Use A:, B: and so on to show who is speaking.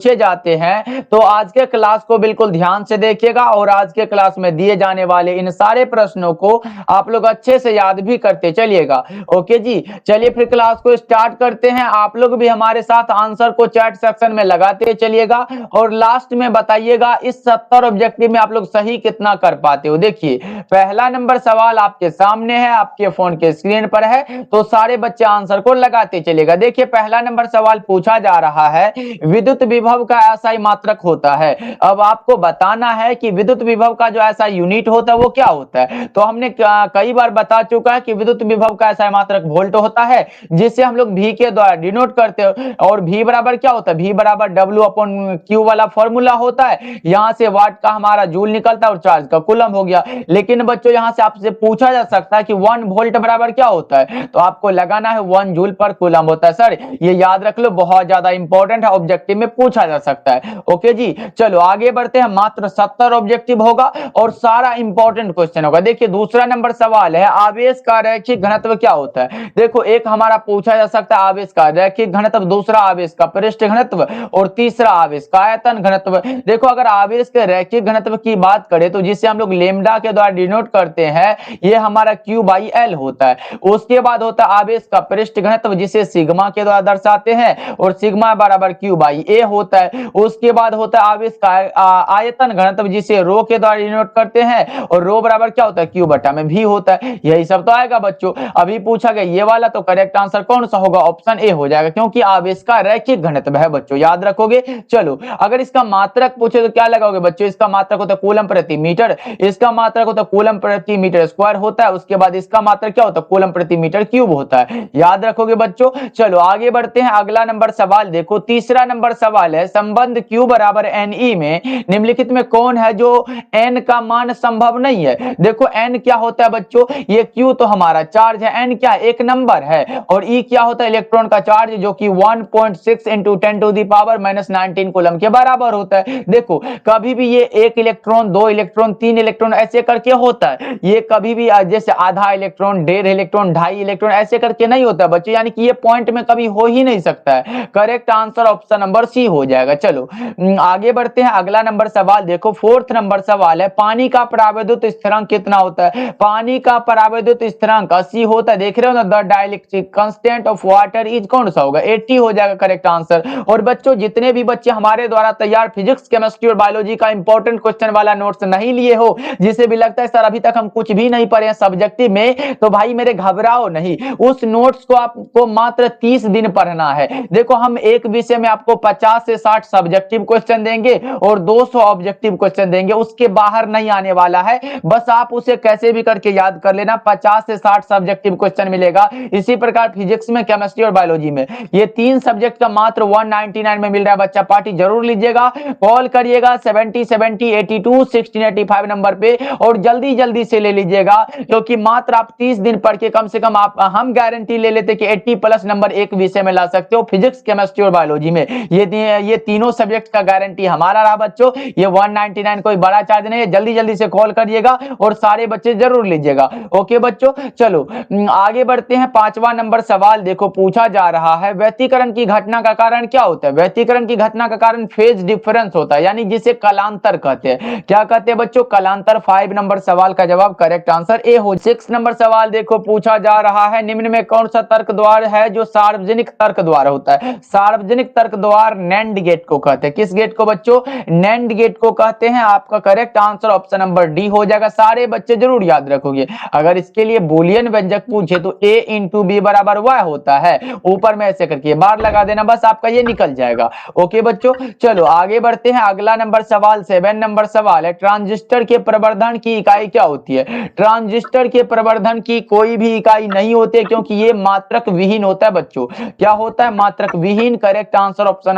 A: पूछे जाते हैं। तो आज के क्लास को बिल्कुल ध्यान से देखिएगा और आज के क्लास में दिए जाने वाले इन सारे प्रश्नों को आप लोग अच्छे से याद भी करते चलिएगा। ओके जी, चलिए फिर क्लास को स्टार्ट करते हैं। आप लोग भी हमारे साथ आंसर को चैट सेक्शन में लगाते चलिएगा और लास्ट में बताइएगा इस 70 ऑब्जेक्टिव में आप लोग सही कितना कर पाते हो। देखिए पहला नंबर सवाल आपके सामने है, आपके फोन के स्क्रीन पर है, तो सारे बच्चे आंसर को लगाते चलिएगा। देखिए पहला नंबर सवाल पूछा जा रहा है, विद्युत विभव का ऐसा मात्रक होता है। अब आपको बताना है कि विद्युत विभव का जो ऐसा यूनिट होता है वो क्या होता है। तो हमने कई बार बता चुका है कि विद्युत विभव का ऐसा मात्रक वोल्ट होता है, जिसे हम लोग V के द्वारा डिनोट करते हैं। और V बराबर क्या होता है, V बराबर W/Q वाला फॉर्मूला होता है। यहां से वाट का हमारा जूल निकलता है और चार्ज का कूलम हो गया। लेकिन बच्चों यहां से आपसे पूछा जा सकता है कि 1 वोल्ट बराबर क्या होता है, तो आपको लगाना है 1 जूल पर कूलम होता है। सर ये याद रख लो, बहुत ज्यादा इंपॉर्टेंट है, ऑब्जेक्टिव में पूछा जा सकता है। ओके जी, चलो आगे बढ़ते हैं। मात्र 70 ऑब्जेक्टिव होगा और सारा इंपॉर्टेंट क्वेश्चन होगा। देखिए दूसरा नंबर सवाल है, आवेश का रैखिक घनत्व क्या होता है। देखो एक हमारा पूछा जा सकता है आवेश का रैखिक घनत्व, दूसरा आवेश का पृष्ठ घनत्व और तीसरा आवेश का आयतन घनत्व। देखो अगर आवेश के रैखिक घनत्व की बात करें तो जिसे हम लोग लेमडा के द्वारा डिनोट करते हैं, ये हमारा Q/L होता है। उसके बाद होता है आवेश का पृष्ठ घनत्व, जिसे सिग्मा के द्वारा दर्शाते हैं और सिग्मा बराबर Q/A होता है। उसके बाद होता है आवेश का आयतन घनत्व, जिसे रो के द्वारा डिनोट करते हैं और रो बराबर क्या होता है, Q/V होता है। यही सब तो आएगा बच्चों। अभी पूछा गया ये वाला, तो करेक्ट आंसर कौन सा होगा, ऑप्शन ए हो जाएगा, क्योंकि आवेश का रैखिक घनत्व है बच्चों, याद रखोगे। चलो अगर इसका मात्रक पूछे तो क्या लगाओगे बच्चों, इसका मात्रक होता है कूलम प्रति मीटर, इसका मात्रक होता है कूलम प्रति मीटर स्क्वायर होता है। उसके बाद इसका मात्रक क्या होता है, कूलम प्रति मीटर क्यूब होता है, याद रखोगे बच्चों। चलो आगे बढ़ते हैं, अगला नंबर सवाल देखो, तीसरा नंबर सवाल है, संबंध Q बराबर NE में निम्नलिखित में कौन है जो N का मान संभव नहीं है। देखो N क्या होता है बच्चों, ये Q तो हमारा चार्ज है, N क्या एक नंबर है, और E क्या होता है इलेक्ट्रॉन का चार्ज, जो कि 1.6 × 10⁻⁻19 कूलम के बराबर होता है। देखो कभी भी ये एक इलेक्ट्रॉन, दो इलेक्ट्रॉन, तीन इलेक्ट्रॉन ऐसे करके होता है, ये कभी भी जैसे आधा इलेक्ट्रॉन, 1.5 इलेक्ट्रॉन, 2.5 इलेक्ट्रॉन ऐसे करके नहीं होता बच्चों, यानी कि ये पॉइंट में कभी हो ही नहीं सकता है। Correct answer option number C हो जाएगा। चलो आगे बढ़ते हैं, अगला नंबर सवाल देखो, फोर्थ नंबर सवाल है, पानी का परावैद्युत स्थिरांक कितना होता है। पानी का परावैद्युत स्थिरांक 80 होता है, देख रहे हो ना, the dielectric constant of water is कौन सा होगा, 80 हो जाएगा करेक्ट आंसर। और बच्चों जितने भी बच्चे हमारे द्वारा तैयार फिजिक्स, केमिस्ट्री और बायोलॉजी का इंपॉर्टेंट क्वेश्चन वाला नोट्स नहीं लिए हो, जिसे भी लगता है सर अभी तक हम कुछ भी नहीं पढ़े हैं सब्जेक्टिव में, तो भाई मेरे घबराओ नहीं, उस नोट्स को आपको मात्र 30 दिन पढ़ना है। देखो हम एक विषय में आपको 50 से 60 सब्जेक्टिव क्वेश्चन देंगे और 200 ऑब्जेक्टिव क्वेश्चन देंगे, उसके बाहर नहीं आने वाला है। बस आप उसे कैसे भी करके याद कर लेना, 50 से 60 सब्जेक्टिव क्वेश्चन मिलेगा। इसी प्रकार फिजिक्स में, केमिस्ट्री और बायोलॉजी में ये 3 सब्जेक्ट का मात्र 199 में मिल रहा है। बच्चा पार्टी जरूर लीजिएगा, कॉल करिएगा 7070821685 नंबर पे और जल्दी जल्दी से ले लीजिएगा, क्योंकि मात्र आप 30 दिन पढ़ के कम से कम हम गारंटी ले लेते कि 80+ नंबर एक विषय में ला सकते हो, फिजिक्स, केमिस्ट्री और बायोलॉजी में। ये तीनों सब्जेक्ट का गारंटी हमारा रहा बच्चों। ये 199 कोई बड़ा चार्ज नहीं है, जल्दी जल्दी से कॉल करिएगा और सारे बच्चे जरूर लीजिएगा। ओके बच्चों, चलो आगे बढ़ते हैं। पांचवा नंबर सवाल देखो, पूछा जा रहा है, व्यतिकरण की घटना का कारण क्या होता है। व्यतिकरण की घटना का कारण फेज डिफरेंस होता है, यानी जिसे कलांतर कहते हैं। क्या कहते हैं बच्चों, कलांतर। 5 नंबर सवाल का जवाब करेक्ट आंसर ए हो। 6 नंबर सवाल देखो, पूछा जा रहा है, निम्न में कौन सा तर्क द्वार है जो सार्वजनिक तर्क द्वार होता है। सार्वजनिक तर्क द्वार नैंड गेट को कहते हैं। किस गेट को बच्चों, नैंड गेट को कहते हैं। आपका correct answer option number D हो जाएगा। सारे बच्चे जरूर याद रखोगे। अगर इसके लिए बूलियन व्यंजक पूछे तो a × b बराबर y होता है, ऊपर में ऐसे करके बार लगा देना, बस आपका ये निकल जाएगा। ओके बच्चों, चलो आगे बढ़ते हैं। अगला नंबर सवाल 7 नंबर सवाल है, ट्रांजिस्टर के प्रवर्धन की इकाई क्या होती है। ट्रांजिस्टर के प्रवर्धन की कोई भी इकाई नहीं होती है, क्योंकि ये मात्रक विहीन होता है बच्चों। क्या होता है, मात्रक विहीन। Correct answer option